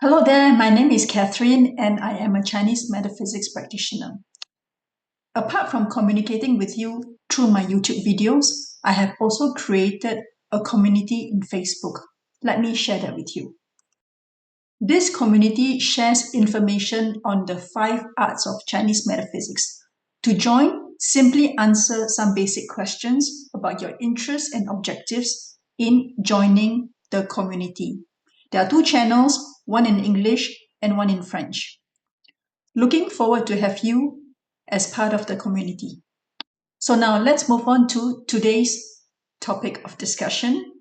Hello there, my name is Catherine and I am a Chinese metaphysics practitioner. Apart from communicating with you through my YouTube videos, I have also created a community in Facebook. Let me share that with you. This community shares information on the 5 arts of Chinese metaphysics. To join, simply answer some basic questions about your interests and objectives in joining the community. There are 2 channels, one in English and one in French. Looking forward to have you as part of the community. So now let's move on to today's topic of discussion,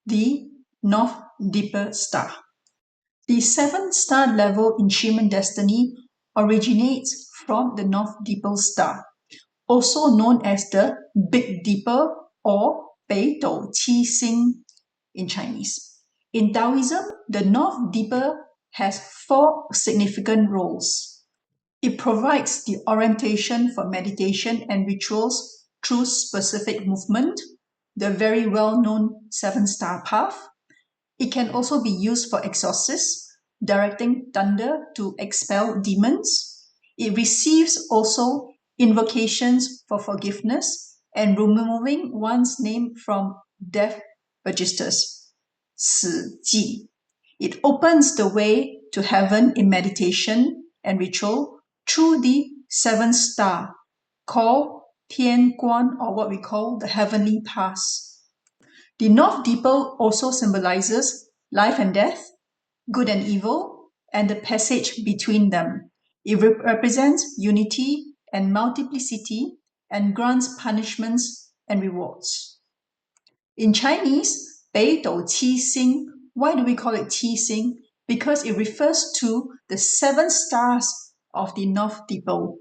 the North Deeper Star. The 7th star level in Human Destiny originates from the North Deeper Star, also known as the Big Dipper or 北斗七星 in Chinese. In Taoism, the North Deeper has 4 significant roles. It provides the orientation for meditation and rituals through specific movement, the very well-known 7-star path. It can also be used for exorcism, directing thunder to expel demons. It receives also invocations for forgiveness and removing one's name from death registers, 死记. It opens the way to heaven in meditation and ritual through the 7th star, called 天官, or what we call the heavenly paths. The North Deeper also symbolizes life and death, good and evil, and the passage between them. It represents unity and multiplicity and grants punishments and rewards. In Chinese, 北斗七星, why do we call it 七星? Because it refers to the 7 stars of the North Deeper.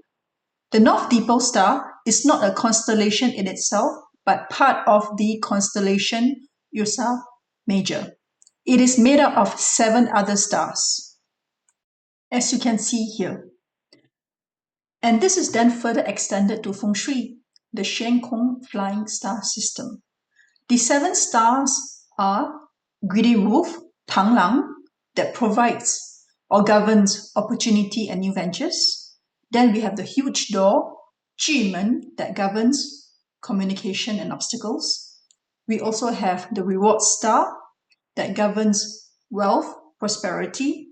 The North Deeper star is not a constellation in itself, but part of the constellation Ursa Major. It is made up of 7 other stars, as you can see here. And this is then further extended to Feng Shui, the Shen Kong flying star system. The 7 stars are greedy wolf, Tang Lang, that provides or governs opportunity and new ventures. Then we have the huge door, Jumen, that governs communication and obstacles. We also have the reward star that governs wealth, prosperity,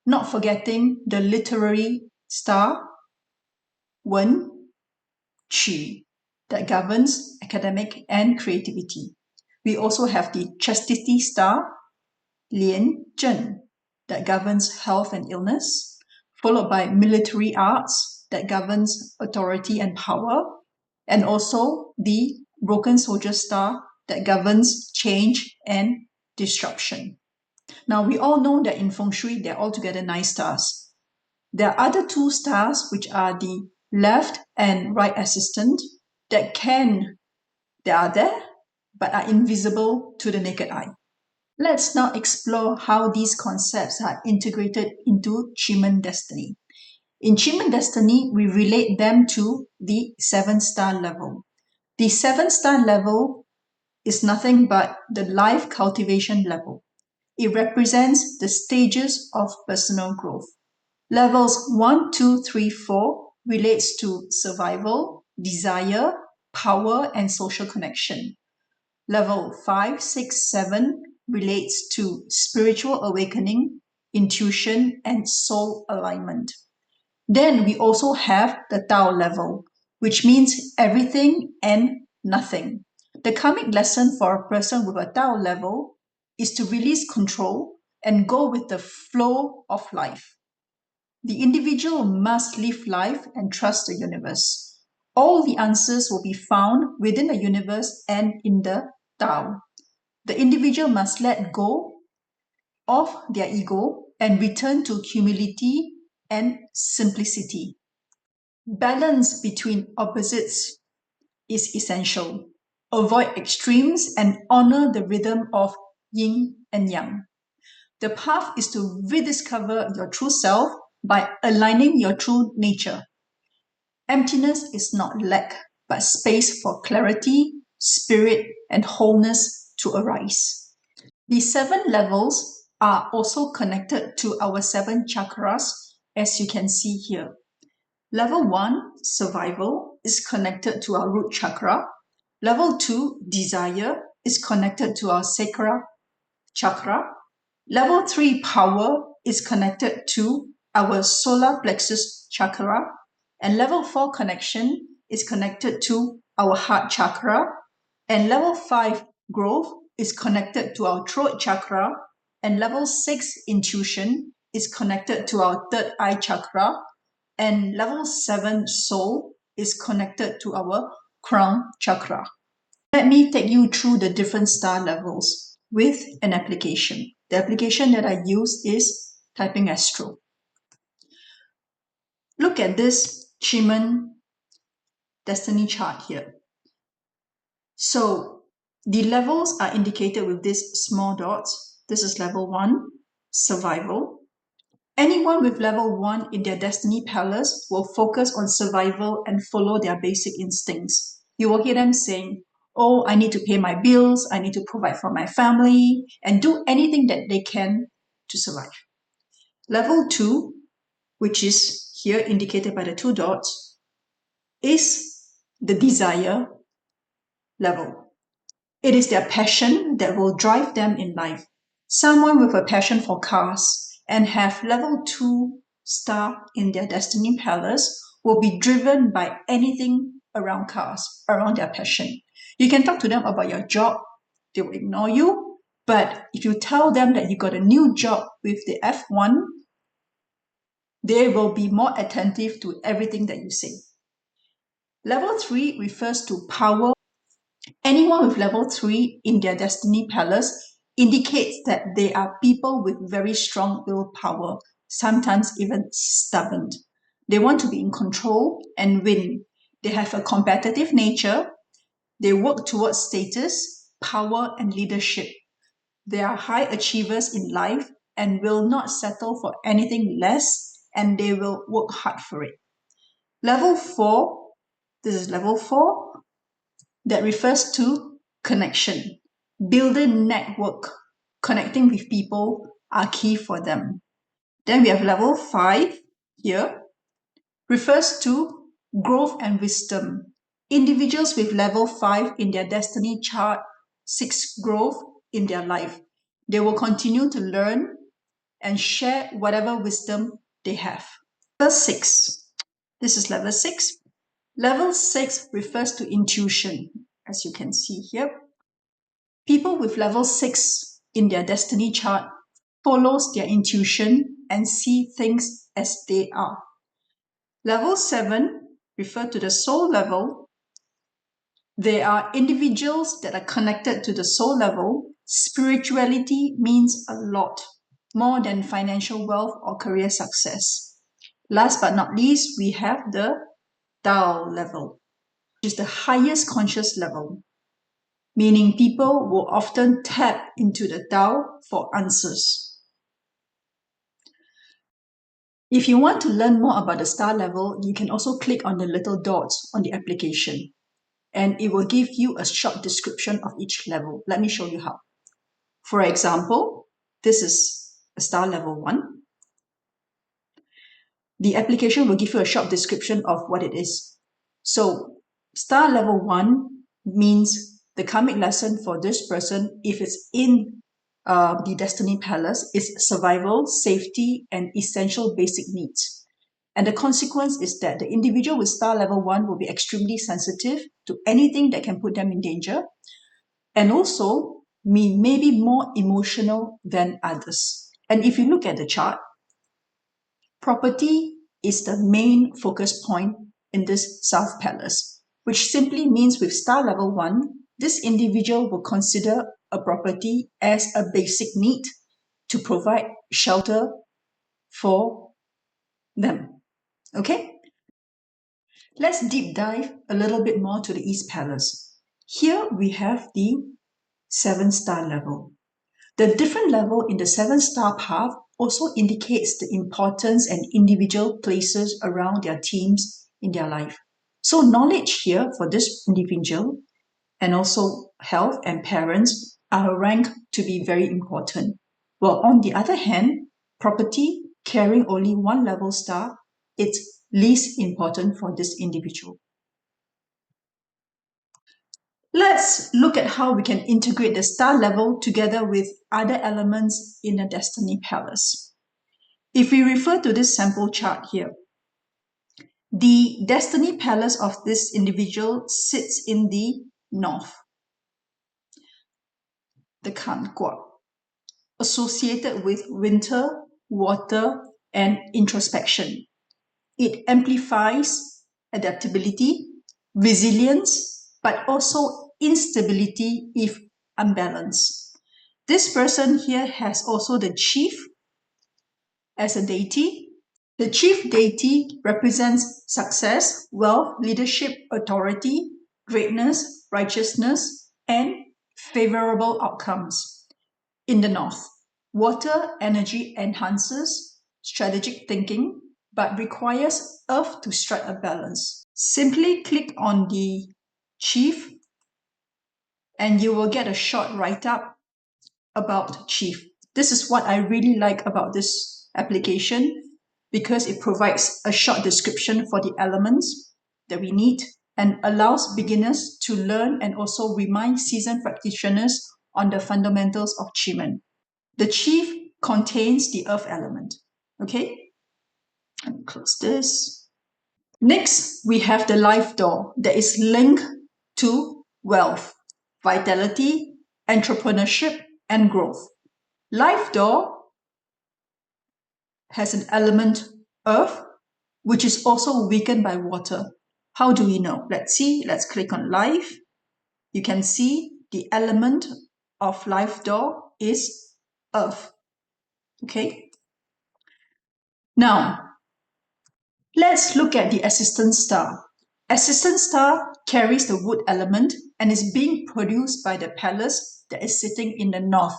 not forgetting the literary star, Wen, Qu, that governs academic and creativity. We also have the chastity star, Lian Zhen, that governs health and illness, followed by military arts that governs authority and power, and also the broken soldier star that governs change and disruption. Now, we all know that in Feng Shui, they're altogether 9 stars. There are other 2 stars, which are the left and right assistant, that are there, but are invisible to the naked eye. Let's now explore how these concepts are integrated into human destiny. In human destiny, we relate them to the 7-star level. The 7-star level is nothing but the life cultivation level. It represents the stages of personal growth. Levels 1, 2, 3, 4 relates to survival, desire, power, and social connection. Level 5, 6, 7 relates to spiritual awakening, intuition, and soul alignment. Then we also have the Tao level, which means everything and nothing. The karmic lesson for a person with a Tao level is to release control and go with the flow of life. The individual must live life and trust the universe. All the answers will be found within the universe and in the Tao. The individual must let go of their ego and return to humility and simplicity. Balance between opposites is essential. Avoid extremes and honor the rhythm of yin and yang. The path is to rediscover your true self by aligning your true nature. Emptiness is not lack, but space for clarity, spirit, and wholeness to arise. The 7 levels are also connected to our 7 chakras, as you can see here. Level 1, survival, is connected to our root chakra. Level 2, desire, is connected to our sacral chakra. Level 3, power, is connected to our solar plexus chakra. And level 4, connection, is connected to our heart chakra. And level 5, growth, is connected to our throat chakra. And level 6, intuition, is connected to our third eye chakra. And level 7, soul, is connected to our crown chakra. Let me take you through the different star levels with an application. The application that I use is Typing Astro. Look at this Chiman destiny chart here. So the levels are indicated with these small dots. This is level 1, survival. Anyone with level 1 in their destiny palace will focus on survival and follow their basic instincts. You will hear them saying, oh, I need to pay my bills, I need to provide for my family, and do anything that they can to survive. Level 2, which is here indicated by the 2 dots, is the desire level. It is their passion that will drive them in life. Someone with a passion for cars and have level 2 star in their destiny palace will be driven by anything around cars, around their passion. You can talk to them about your job, they will ignore you. But if you tell them that you got a new job with the F1, they will be more attentive to everything that you say. Level 3 refers to power. Anyone with level 3 in their destiny palace indicates that they are people with very strong willpower, sometimes even stubborn. They want to be in control and win. They have a competitive nature. They work towards status, power, and leadership. They are high achievers in life and will not settle for anything less, and they will work hard for it. Level 4, this is level 4, that refers to connection. Building network, connecting with people are key for them. Then we have level 5 here, refers to growth and wisdom. Individuals with level 5 in their destiny chart seek growth in their life. They will continue to learn and share whatever wisdom they have. Level 6. This is level 6. Level 6 refers to intuition, as you can see here. People with level 6 in their destiny chart follows their intuition and see things as they are. Level 7 refer to the soul level. They are individuals that are connected to the soul level. Spirituality means a lot, more than financial wealth or career success. Last but not least, we have the Tao level, which is the highest conscious level, meaning people will often tap into the Tao for answers. If you want to learn more about the star level, you can also click on the little dots on the application, and it will give you a short description of each level. Let me show you how. For example, this is a star level 1. The application will give you a short description of what it is. So, star level 1 means the karmic lesson for this person, if it's in the destiny palace, is survival, safety, and essential basic needs. And the consequence is that the individual with star level 1 will be extremely sensitive to anything that can put them in danger, and also may be more emotional than others. And if you look at the chart, property is the main focus point in this South Palace, which simply means with star level 1, this individual will consider a property as a basic need to provide shelter for them. Okay? Let's deep dive a little bit more to the East Palace. Here we have the 7-star level. The different level in the 7-star path also indicates the importance and individual places around their teams in their life. So knowledge here for this individual and also health and parents are ranked to be very important. While on the other hand, property carrying only one level star, it's least important for this individual. Let's look at how we can integrate the star level together with other elements in a destiny palace. If we refer to this sample chart here, the destiny palace of this individual sits in the north, the Kan-Gua, associated with winter, water, and introspection. It amplifies adaptability, resilience, but also instability if unbalanced. This person here has also the chief as a deity. The chief deity represents success, wealth, leadership, authority, greatness, righteousness, and favorable outcomes. In the north, water energy enhances strategic thinking, but requires earth to strike a balance. Simply click on the chief and you will get a short write-up about chief. This is what I really like about this application because it provides a short description for the elements that we need and allows beginners to learn and also remind seasoned practitioners on the fundamentals of Qigong. The chief contains the earth element. Okay, let me close this. Next, we have the life door that is linked to wealth, vitality, entrepreneurship, and growth. Life door has an element earth, which is also weakened by water. How do we know? Let's see. Let's click on life. You can see the element of life door is earth. Okay. Now, let's look at the assistant star. Assistant star carries the wood element and is being produced by the palace that is sitting in the north.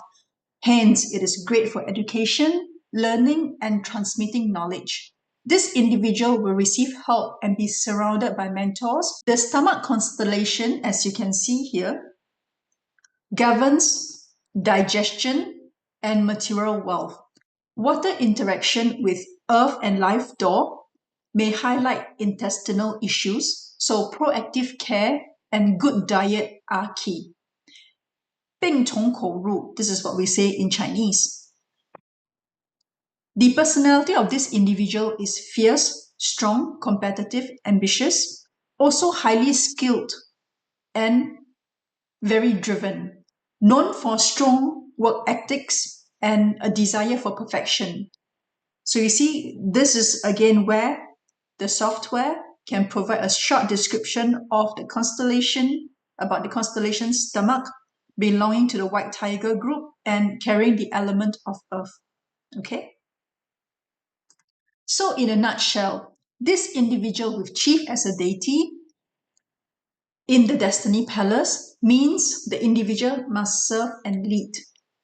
Hence, it is great for education, learning, and transmitting knowledge. This individual will receive help and be surrounded by mentors. The stomach constellation, as you can see here, governs digestion and material wealth. Water interaction with earth and life door may highlight intestinal issues, so proactive care and good diet are key. 病从口入, this is what we say in Chinese. The personality of this individual is fierce, strong, competitive, ambitious, also highly skilled and very driven, known for strong work ethics and a desire for perfection. So you see, this is again where the software can provide a short description of the constellation, about the constellation stomach, belonging to the white tiger group and carrying the element of earth. Okay? So in a nutshell, this individual with chief as a deity in the destiny palace means the individual must serve and lead.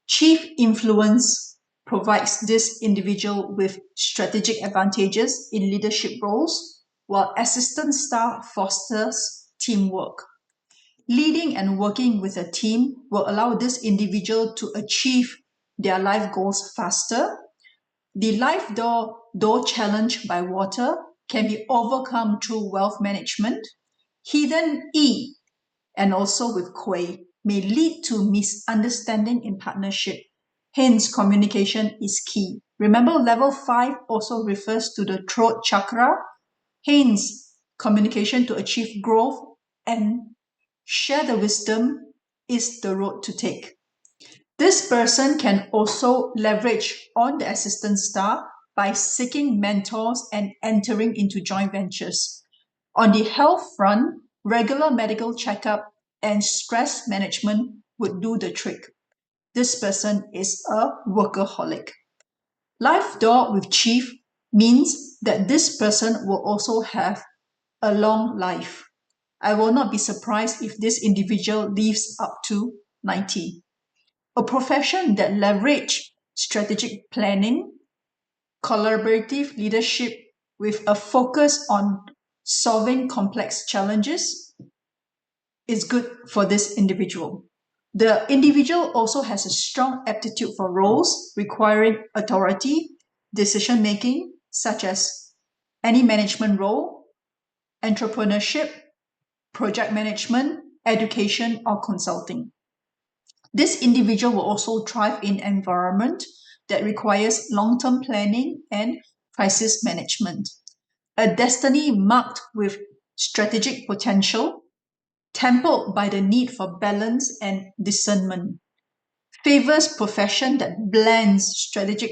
Chief influence provides this individual with strategic advantages in leadership roles, while assistant star fosters teamwork. Leading and working with a team will allow this individual to achieve their life goals faster. The life door challenge by water can be overcome through wealth management. Hidden E and also with Kui may lead to misunderstanding in partnership. Hence, communication is key. Remember, level 5 also refers to the throat chakra. Hence, communication to achieve growth and share the wisdom is the road to take. This person can also leverage on the assistant star by seeking mentors and entering into joint ventures. On the health front, regular medical checkup and stress management would do the trick. This person is a workaholic. Life door with chief means that this person will also have a long life. I will not be surprised if this individual lives up to 90. A profession that leverage strategic planning, collaborative leadership with a focus on solving complex challenges is good for this individual. The individual also has a strong aptitude for roles requiring authority, decision making, such as any management role, entrepreneurship, project management, education, or consulting. This individual will also thrive in an environment that requires long-term planning and crisis management. A destiny marked with strategic potential, tempered by the need for balance and discernment, favors profession that blends strategic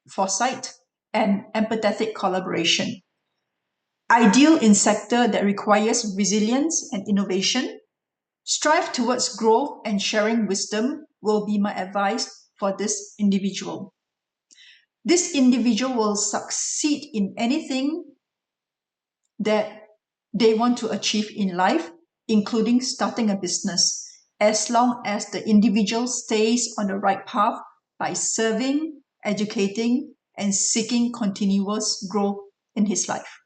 foresight and empathetic collaboration. Ideal in sector that requires resilience and innovation. Strive towards growth and sharing wisdom will be my advice for this individual. This individual will succeed in anything that they want to achieve in life, including starting a business, as long as the individual stays on the right path by serving, educating, and seeking continuous growth in his life.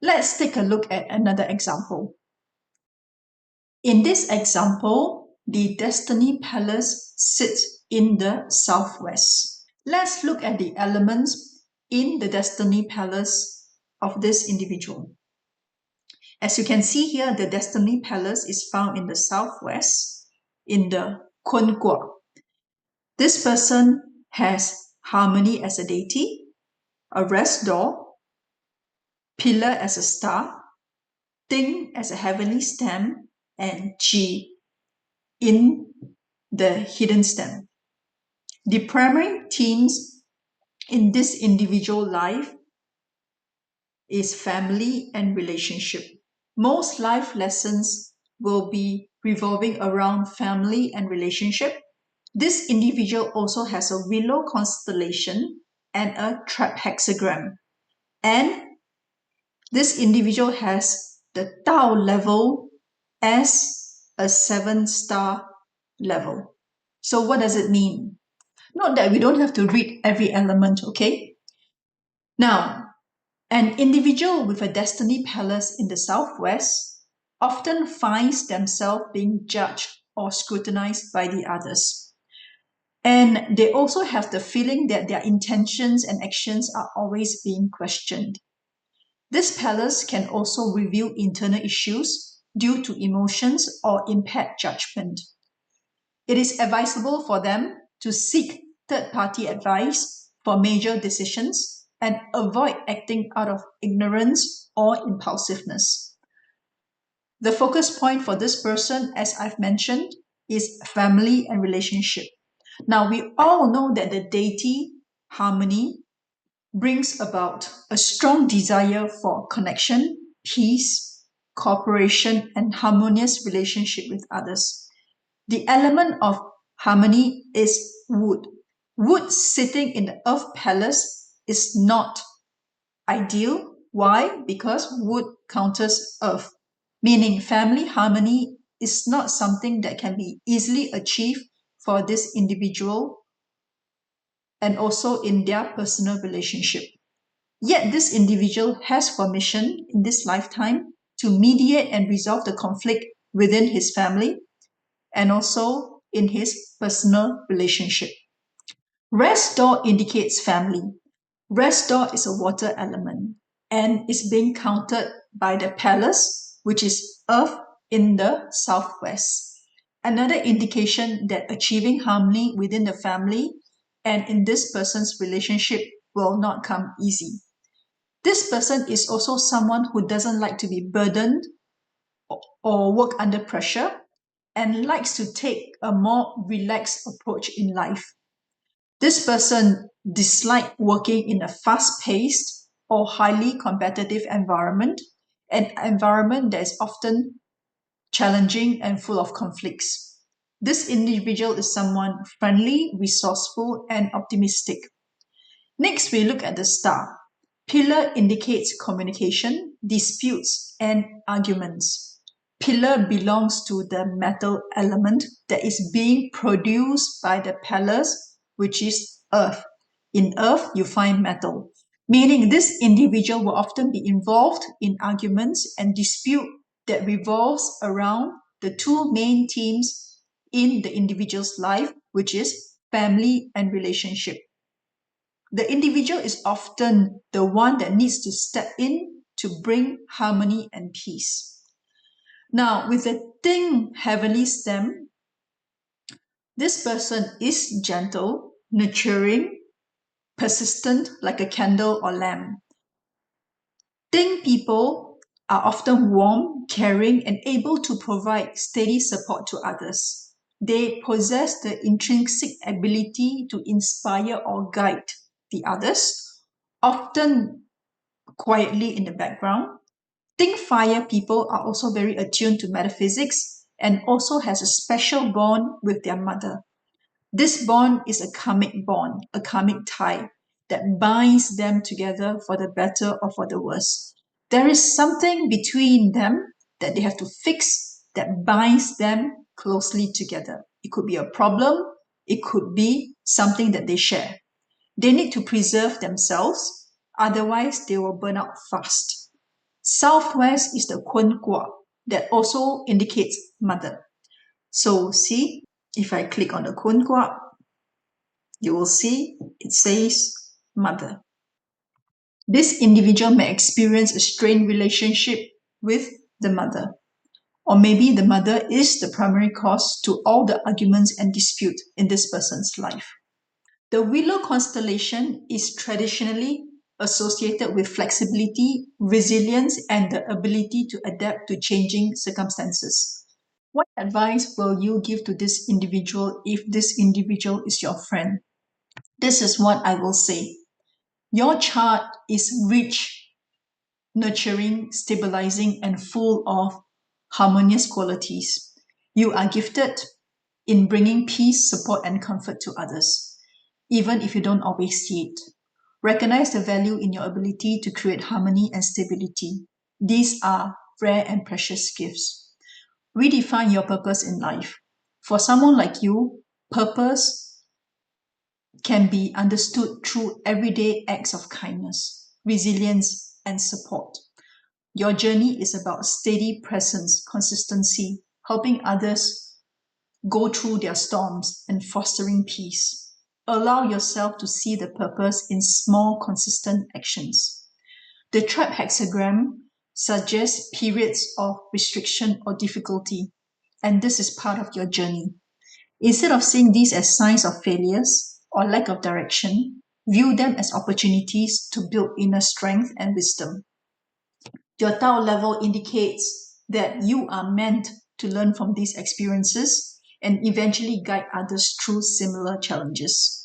Let's take a look at another example. In this example, the Destiny Palace sits in the southwest. Let's look at the elements in the Destiny Palace of this individual. As you can see here, the Destiny Palace is found in the southwest, in the Kun Gua. This person has harmony as a deity, a rest door, pillar as a star, Ting as a heavenly stem, and Qi in the hidden stem. The primary themes in this individual life is family and relationship. Most life lessons will be revolving around family and relationship. This individual also has a willow constellation and a traphexagram. And this individual has the Tao level as a 7-star level. So what does it mean? Note that we don't have to read every element, okay? Now, an individual with a destiny palace in the southwest often finds themselves being judged or scrutinized by the others. And they also have the feeling that their intentions and actions are always being questioned. This palace can also reveal internal issues due to emotions or impaired judgment. It is advisable for them to seek third-party advice for major decisions and avoid acting out of ignorance or impulsiveness. The focus point for this person, as I've mentioned, is family and relationship. Now, we all know that the deity harmony brings about a strong desire for connection, peace, cooperation, and harmonious relationship with others. The element of harmony is wood. Wood sitting in the earth palace is not ideal. Why? Because wood counters earth, meaning family harmony is not something that can be easily achieved for this individual and also in their personal relationship. Yet this individual has for mission in this lifetime to mediate and resolve the conflict within his family and also in his personal relationship. Rest door indicates family. Rest door is a water element and is being counted by the palace, which is earth in the southwest. Another indication that achieving harmony within the family and in this person's relationship will not come easy. This person is also someone who doesn't like to be burdened or work under pressure and likes to take a more relaxed approach in life. This person dislikes working in a fast-paced or highly competitive environment, an environment that is often challenging and full of conflicts. This individual is someone friendly, resourceful, and optimistic. Next, we look at the star. Pillar indicates communication, disputes, and arguments. Pillar belongs to the metal element that is being produced by the palace, which is earth. In earth, you find metal, meaning this individual will often be involved in arguments and dispute that revolves around the two main themes in the individual's life, which is family and relationship. The individual is often the one that needs to step in to bring harmony and peace. Now, with the Ting heavenly stem, this person is gentle, nurturing, persistent like a candle or lamp. Ting people are often warm, caring, and able to provide steady support to others. They possess the intrinsic ability to inspire or guide the others, often quietly in the background. Ting fire people are also very attuned to metaphysics and also has a special bond with their mother. This bond is a karmic bond, a karmic tie that binds them together for the better or for the worse. There is something between them that they have to fix that binds them closely together. It could be a problem, it could be something that they share. They need to preserve themselves, otherwise they will burn out fast. Southwest is the Kun Kwa that also indicates mother. So see, if I click on the Kun Kwa, you will see it says mother. This individual may experience a strained relationship with the mother. Or maybe the mother is the primary cause to all the arguments and dispute in this person's life. The willow constellation is traditionally associated with flexibility, resilience, and the ability to adapt to changing circumstances. What advice will you give to this individual if this individual is your friend? This is what I will say. Your chart is rich, nurturing, stabilizing, and full of harmonious qualities. You are gifted in bringing peace, support, and comfort to others, even if you don't always see it. Recognize the value in your ability to create harmony and stability. These are rare and precious gifts. Redefine your purpose in life. For someone like you, purpose can be understood through everyday acts of kindness, resilience, and support. Your journey is about steady presence, consistency, helping others go through their storms, and fostering peace. Allow yourself to see the purpose in small, consistent actions. The tribe hexagram suggests periods of restriction or difficulty, and this is part of your journey. Instead of seeing these as signs of failures or lack of direction, view them as opportunities to build inner strength and wisdom. Your Tao level indicates that you are meant to learn from these experiences and eventually guide others through similar challenges.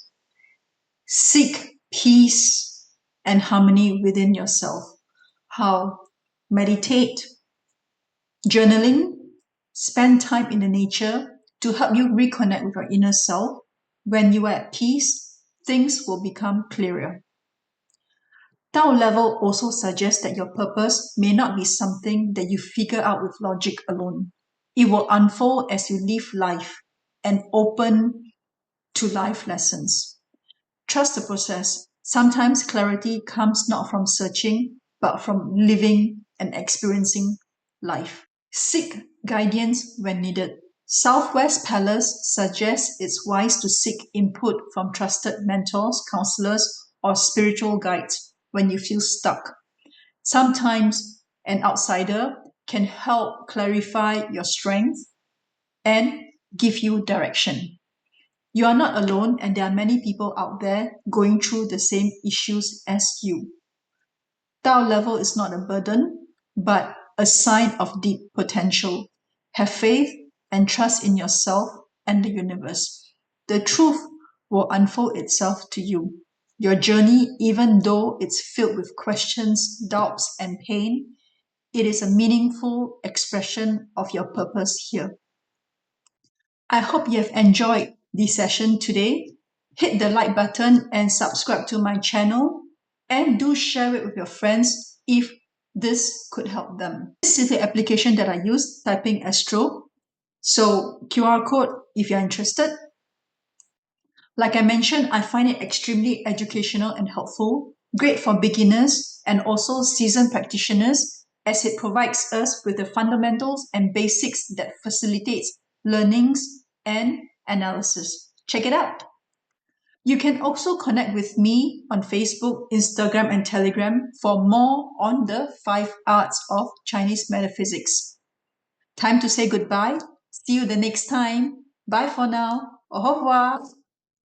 Seek peace and harmony within yourself. How? Meditate, journaling, spend time in the nature to help you reconnect with your inner self. When you are at peace, things will become clearer. Tao level also suggests that your purpose may not be something that you figure out with logic alone. It will unfold as you live life and open to life lessons. Trust the process. Sometimes clarity comes not from searching, but from living and experiencing life. Seek guidance when needed. Southwest Palace suggests it's wise to seek input from trusted mentors, counselors, or spiritual guides when you feel stuck. Sometimes an outsider can help clarify your strength and give you direction. You are not alone, and there are many people out there going through the same issues as you. Tao level is not a burden, but a sign of deep potential. Have faith and trust in yourself and the universe. The truth will unfold itself to you. Your journey, even though it's filled with questions, doubts, and pain, it is a meaningful expression of your purpose here. I hope you have enjoyed this session today. Hit the like button and subscribe to my channel, and do share it with your friends if this could help them. This is the application that I use, Typing Astro. So QR code if you're interested. Like I mentioned, I find it extremely educational and helpful, great for beginners and also seasoned practitioners, as it provides us with the fundamentals and basics that facilitates learnings and analysis. Check it out. You can also connect with me on Facebook, Instagram, and Telegram for more on the 5 arts of Chinese metaphysics. Time to say goodbye. See you the next time. Bye for now. Au revoir.